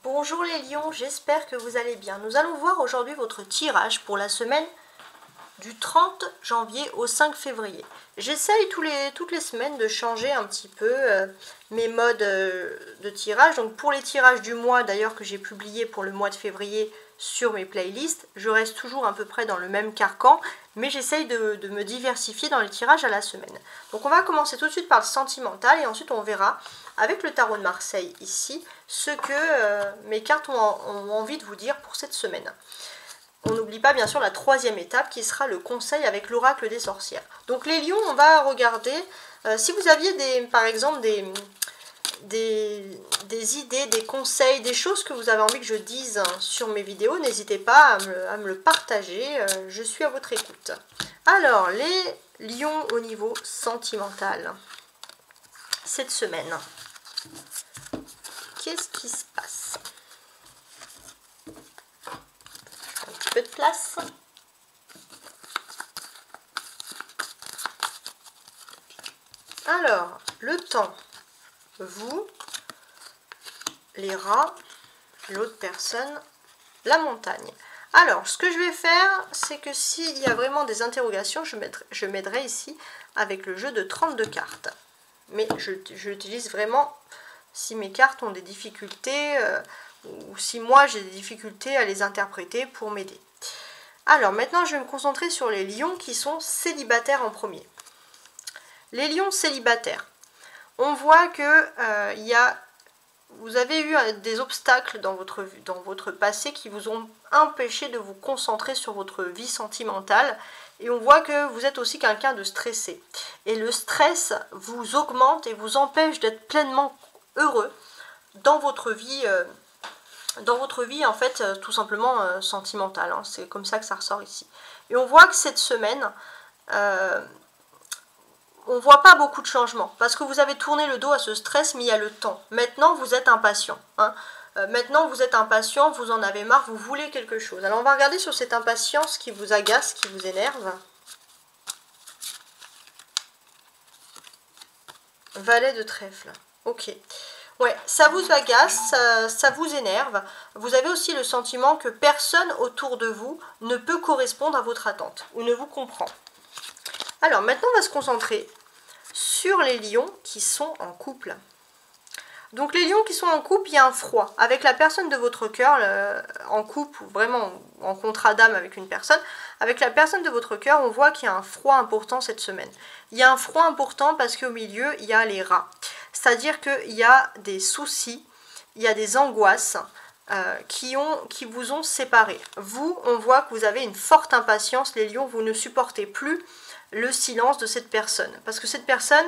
Bonjour les lions, j'espère que vous allez bien. Nous allons voir aujourd'hui votre tirage pour la semaine du 30 janvier au 5 février. J'essaye toutes les semaines de changer un petit peu mes modes de tirage. Donc pour les tirages du mois d'ailleurs que j'ai publié pour le mois de février sur mes playlists, je reste toujours à peu près dans le même carcan, mais j'essaye de me diversifier dans les tirages à la semaine. Donc on va commencer tout de suite par le sentimental et ensuite on verra avec le tarot de Marseille ici ce que mes cartes ont envie de vous dire pour cette semaine. On n'oublie pas bien sûr la troisième étape qui sera le conseil avec l'oracle des sorcières. Donc les lions, on va regarder si vous aviez par exemple des idées, des conseils, des choses que vous avez envie que je dise sur mes vidéos, n'hésitez pas à me le partager, je suis à votre écoute. Alors les lions au niveau sentimental, cette semaine, qu'est-ce qui se passe? Un petit peu de place. Alors, le temps, vous, les rats, l'autre personne, la montagne. Alors, ce que je vais faire, c'est que s'il y a vraiment des interrogations, je m'aiderai ici avec le jeu de 32 cartes. Mais je l'utilise vraiment si mes cartes ont des difficultés ou si moi j'ai des difficultés à les interpréter pour m'aider. Alors maintenant je vais me concentrer sur les lions qui sont célibataires en premier. Les lions célibataires, on voit que vous avez eu des obstacles dans votre passé qui vous ont empêché de vous concentrer sur votre vie sentimentale. Et on voit que vous êtes aussi quelqu'un de stressé. Et le stress vous augmente et vous empêche d'être pleinement heureux dans votre vie en fait tout simplement sentimentale. Hein. C'est comme ça que ça ressort ici. Et on voit que cette semaine, on ne voit pas beaucoup de changements. Parce que vous avez tourné le dos à ce stress, mais il y a le temps. Maintenant, vous êtes impatient. Hein. Maintenant, vous êtes impatient, vous en avez marre, vous voulez quelque chose. Alors, on va regarder sur cette impatience qui vous agace, qui vous énerve. Valet de trèfle. Ok. Ouais, ça vous agace, ça vous énerve. Vous avez aussi le sentiment que personne autour de vous ne peut correspondre à votre attente ou ne vous comprend. Alors, maintenant, on va se concentrer sur les lions qui sont en couple. Donc les lions qui sont en couple, il y a un froid. Avec la personne de votre cœur, en couple, ou vraiment en contrat d'âme avec une personne, avec la personne de votre cœur, on voit qu'il y a un froid important cette semaine. Il y a un froid important parce qu'au milieu, il y a les rats. C'est-à-dire qu'il y a des soucis, il y a des angoisses qui vous ont séparés. Vous, on voit que vous avez une forte impatience, les lions, vous ne supportez plus le silence de cette personne. Parce que cette personne,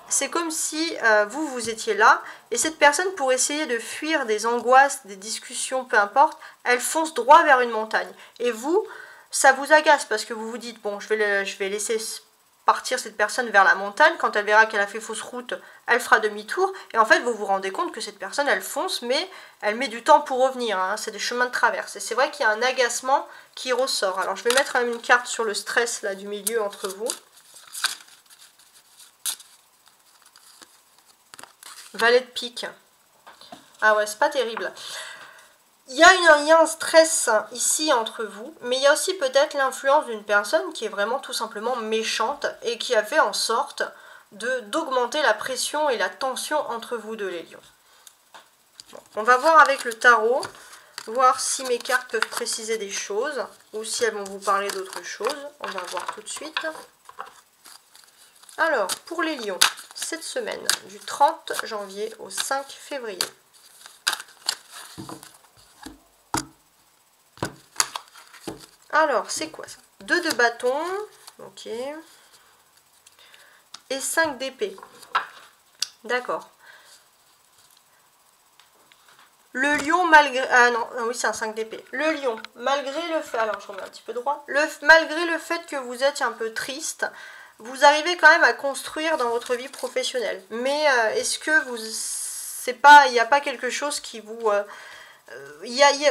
c'est comme si vous étiez là, et cette personne, pour essayer de fuir des angoisses, des discussions, peu importe, elle fonce droit vers une montagne. Et vous, ça vous agace, parce que vous vous dites, bon, je vais laisser partir cette personne vers la montagne, quand elle verra qu'elle a fait fausse route, elle fera demi-tour, et en fait, vous vous rendez compte que cette personne, elle fonce, mais elle met du temps pour revenir, hein, c'est des chemins de traverse. Et c'est vrai qu'il y a un agacement qui ressort. Alors, je vais mettre une carte sur le stress, là, du milieu entre vous. Valet de pique. Ah ouais, c'est pas terrible. Il y a un stress ici entre vous, mais il y a aussi peut-être l'influence d'une personne qui est vraiment tout simplement méchante et qui a fait en sorte d'augmenter la pression et la tension entre vous deux les lions. Bon, on va voir avec le tarot, voir si mes cartes peuvent préciser des choses ou si elles vont vous parler d'autre chose. On va voir tout de suite. Alors, pour les lions, cette semaine, du 30 janvier au 5 février. Alors, c'est quoi ça? 2 de bâton, ok, et 5 d'épée. D'accord. Le lion, malgré... Ah non, oui, c'est un 5 d'épée. Le lion, malgré le fait... Alors, je remets un petit peu droit. Malgré le fait que vous êtes un peu triste, vous arrivez quand même à construire dans votre vie professionnelle. Mais est-ce que il n'y a pas quelque chose qui vous...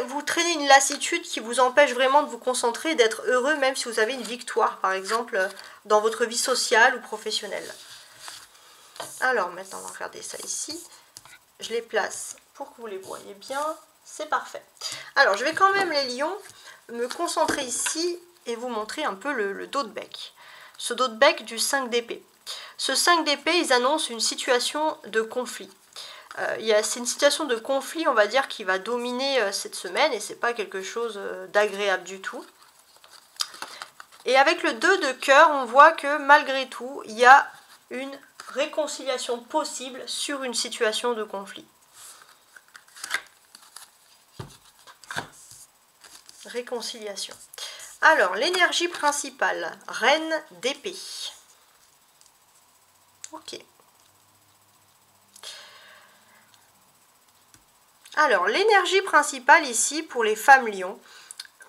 vous traînez une lassitude qui vous empêche vraiment de vous concentrer et d'être heureux, même si vous avez une victoire, par exemple, dans votre vie sociale ou professionnelle. Alors, maintenant, on va regarder ça ici. Je les place pour que vous les voyez bien. C'est parfait. Alors, je vais quand même, les lions, me concentrer ici et vous montrer un peu le dos de bec. Ce dos de bec du 5 d'épée. Ce 5 d'épée, ils annoncent une situation de conflit. C'est une situation de conflit, on va dire, qui va dominer cette semaine, et c'est pas quelque chose d'agréable du tout. Et avec le 2 de cœur, on voit que malgré tout, il y a une réconciliation possible sur une situation de conflit. Réconciliation. Alors, l'énergie principale, reine d'épée. Ok. Alors, l'énergie principale ici, pour les femmes lions,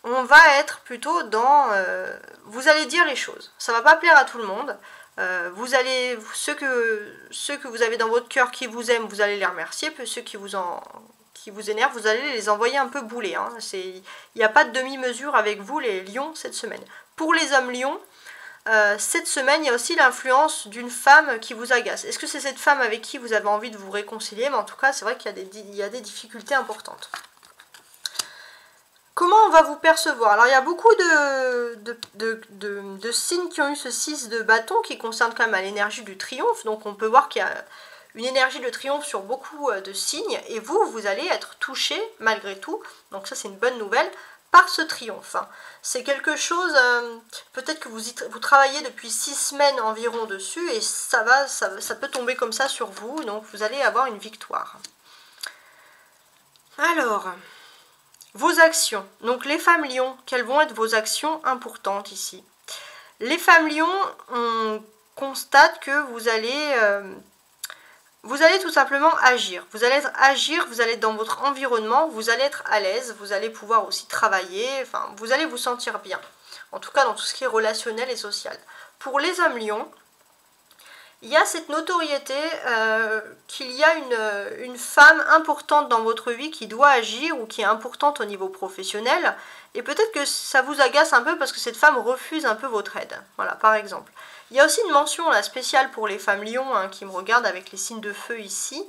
on va être plutôt dans... vous allez dire les choses. Ça ne va pas plaire à tout le monde. Vous allez... Ceux que vous avez dans votre cœur qui vous aiment, vous allez les remercier. Puis ceux qui vous énervent, vous allez les envoyer un peu bouler. Hein. Il n'y a pas de demi-mesure avec vous, les lions, cette semaine. Pour les hommes lions, cette semaine, il y a aussi l'influence d'une femme qui vous agace. Est-ce que c'est cette femme avec qui vous avez envie de vous réconcilier? Mais en tout cas, c'est vrai qu'il y a des difficultés importantes. Comment on va vous percevoir? Alors, il y a beaucoup de signes qui ont eu ce 6 de bâton qui concerne quand même l'énergie du triomphe. Donc, on peut voir qu'il y a une énergie de triomphe sur beaucoup de signes. Et vous allez être touché malgré tout. Donc, ça, c'est une bonne nouvelle. Par ce triomphe. C'est quelque chose, peut-être que vous travaillez depuis 6 semaines environ dessus et ça peut tomber comme ça sur vous, donc vous allez avoir une victoire. Alors, vos actions. Donc les femmes lions, quelles vont être vos actions importantes ici? Les femmes lions, on constate que vous allez tout simplement agir. Vous allez être dans votre environnement, vous allez être à l'aise, vous allez pouvoir aussi travailler, enfin, vous allez vous sentir bien. En tout cas, dans tout ce qui est relationnel et social. Pour les hommes lions, il y a cette notoriété qu'il y a une femme importante dans votre vie qui doit agir ou qui est importante au niveau professionnel. Et peut-être que ça vous agace un peu parce que cette femme refuse un peu votre aide. Voilà, par exemple. Il y a aussi une mention là, spéciale pour les femmes lions hein, qui me regardent avec les signes de feu ici.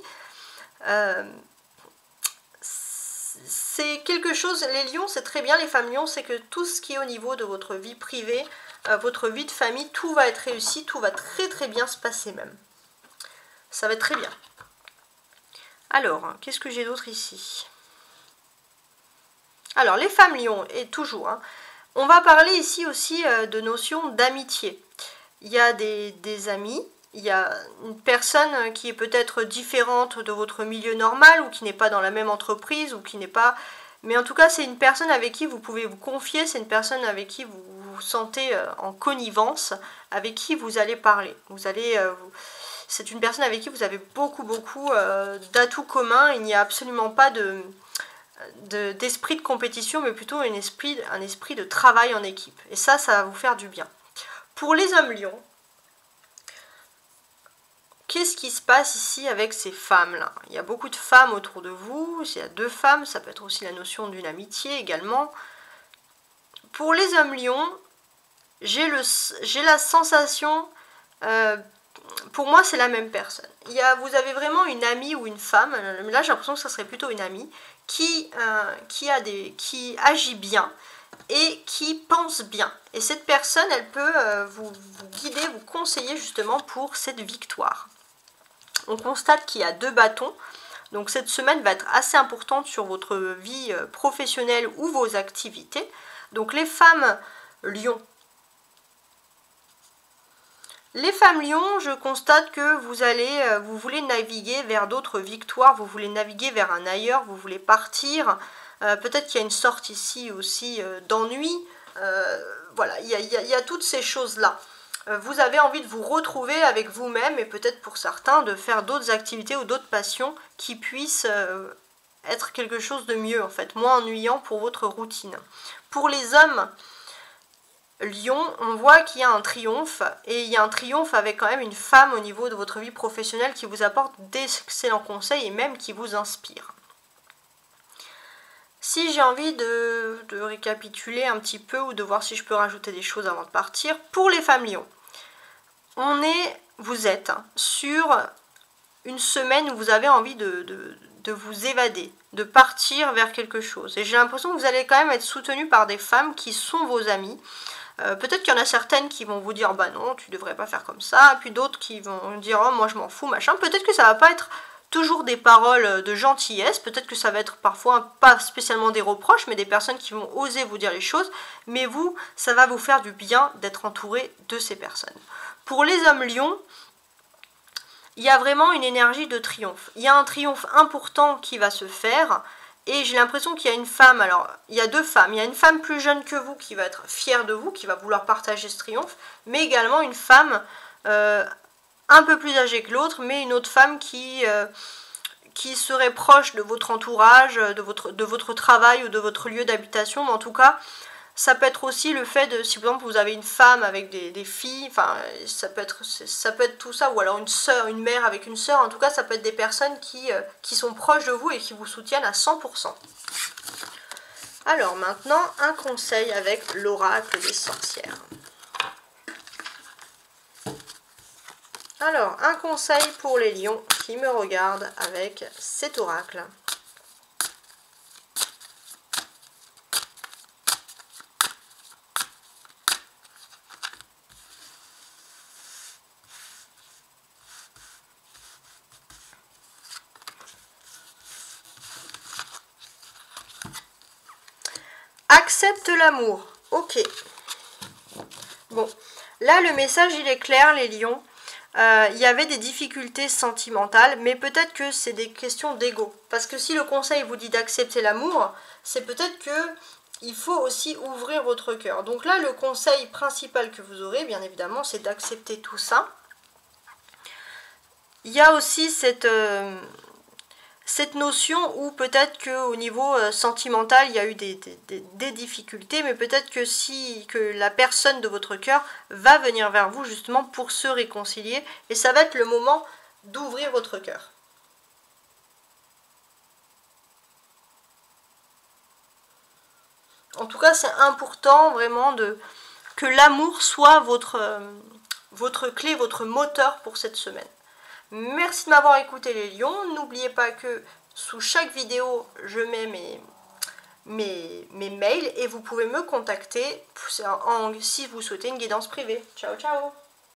C'est quelque chose, les lions c'est très bien, les femmes lions c'est que tout ce qui est au niveau de votre vie privée, votre vie de famille, tout va être réussi, tout va très très bien se passer même. Ça va être très bien. Alors, qu'est-ce que j'ai d'autre ici? Alors, les femmes lions, et toujours, hein, on va parler ici aussi de notion d'amitié. Il y a des amis, il y a une personne qui est peut-être différente de votre milieu normal ou qui n'est pas dans la même entreprise ou qui n'est pas... Mais en tout cas, c'est une personne avec qui vous pouvez vous confier, c'est une personne avec qui vous vous sentez en connivence, avec qui vous allez parler. C'est une personne avec qui vous avez beaucoup d'atouts communs, il n'y a absolument pas d'esprit de compétition, mais plutôt un esprit de travail en équipe. Et ça va vous faire du bien. Pour les hommes lions, qu'est-ce qui se passe ici avec ces femmes-là? Il y a beaucoup de femmes autour de vous, il y a 2 femmes, ça peut être aussi la notion d'une amitié également. Pour les hommes lions, j'ai la sensation, pour moi c'est la même personne. Vous avez vraiment une amie ou une femme, là j'ai l'impression que ça serait plutôt une amie, qui agit bien et qui pense bien. Et cette personne, elle peut vous guider, vous conseiller justement pour cette victoire. On constate qu'il y a 2 bâtons. Donc cette semaine va être assez importante sur votre vie professionnelle ou vos activités. Donc les femmes lions. Les femmes lions, je constate que vous voulez naviguer vers d'autres victoires, vous voulez naviguer vers un ailleurs, vous voulez partir. Peut-être qu'il y a une sorte ici aussi d'ennui. Voilà, il y a toutes ces choses-là. Vous avez envie de vous retrouver avec vous-même et peut-être pour certains de faire d'autres activités ou d'autres passions qui puissent être quelque chose de mieux en fait, moins ennuyant pour votre routine. Pour les hommes lions, on voit qu'il y a un triomphe et il y a un triomphe avec quand même une femme au niveau de votre vie professionnelle qui vous apporte d'excellents conseils et même qui vous inspire. Si j'ai envie de récapituler un petit peu ou de voir si je peux rajouter des choses avant de partir, pour les femmes lions, vous êtes sur une semaine où vous avez envie de vous évader, de partir vers quelque chose. Et j'ai l'impression que vous allez quand même être soutenu par des femmes qui sont vos amies. Peut-être qu'il y en a certaines qui vont vous dire bah non, tu devrais pas faire comme ça, puis d'autres qui vont dire oh moi je m'en fous, machin. Peut-être que ça va pas être toujours des paroles de gentillesse, peut-être que ça va être parfois pas spécialement des reproches, mais des personnes qui vont oser vous dire les choses, mais vous, ça va vous faire du bien d'être entouré de ces personnes. Pour les hommes lions, il y a vraiment une énergie de triomphe. Il y a un triomphe important qui va se faire. Et j'ai l'impression qu'il y a une femme, alors il y a deux femmes, il y a une femme plus jeune que vous qui va être fière de vous, qui va vouloir partager ce triomphe, mais également une femme un peu plus âgée que l'autre, mais une autre femme qui serait proche de votre entourage, de votre travail ou de votre lieu d'habitation, mais en tout cas, ça peut être aussi le fait de, si par exemple vous avez une femme avec des filles, enfin ça peut être tout ça, ou alors une sœur, une mère avec une sœur, en tout cas ça peut être des personnes qui sont proches de vous et qui vous soutiennent à 100%. Alors maintenant, un conseil avec l'oracle des sorcières. Alors, un conseil pour les lions qui me regardent avec cet oracle. Accepte l'amour. Ok. Bon, là le message il est clair les lions. Il y avait des difficultés sentimentales, mais peut-être que c'est des questions d'ego. Parce que si le conseil vous dit d'accepter l'amour, c'est peut-être que il faut aussi ouvrir votre cœur. Donc là, le conseil principal que vous aurez, bien évidemment, c'est d'accepter tout ça. Il y a aussi cette notion où peut-être qu'au niveau sentimental, il y a eu des difficultés, mais peut-être que la personne de votre cœur va venir vers vous justement pour se réconcilier, et ça va être le moment d'ouvrir votre cœur. En tout cas, c'est important vraiment que l'amour soit votre clé, votre moteur pour cette semaine. Merci de m'avoir écouté les lions. N'oubliez pas que sous chaque vidéo, je mets mes mails et vous pouvez me contacter si vous souhaitez une guidance privée. Ciao, ciao!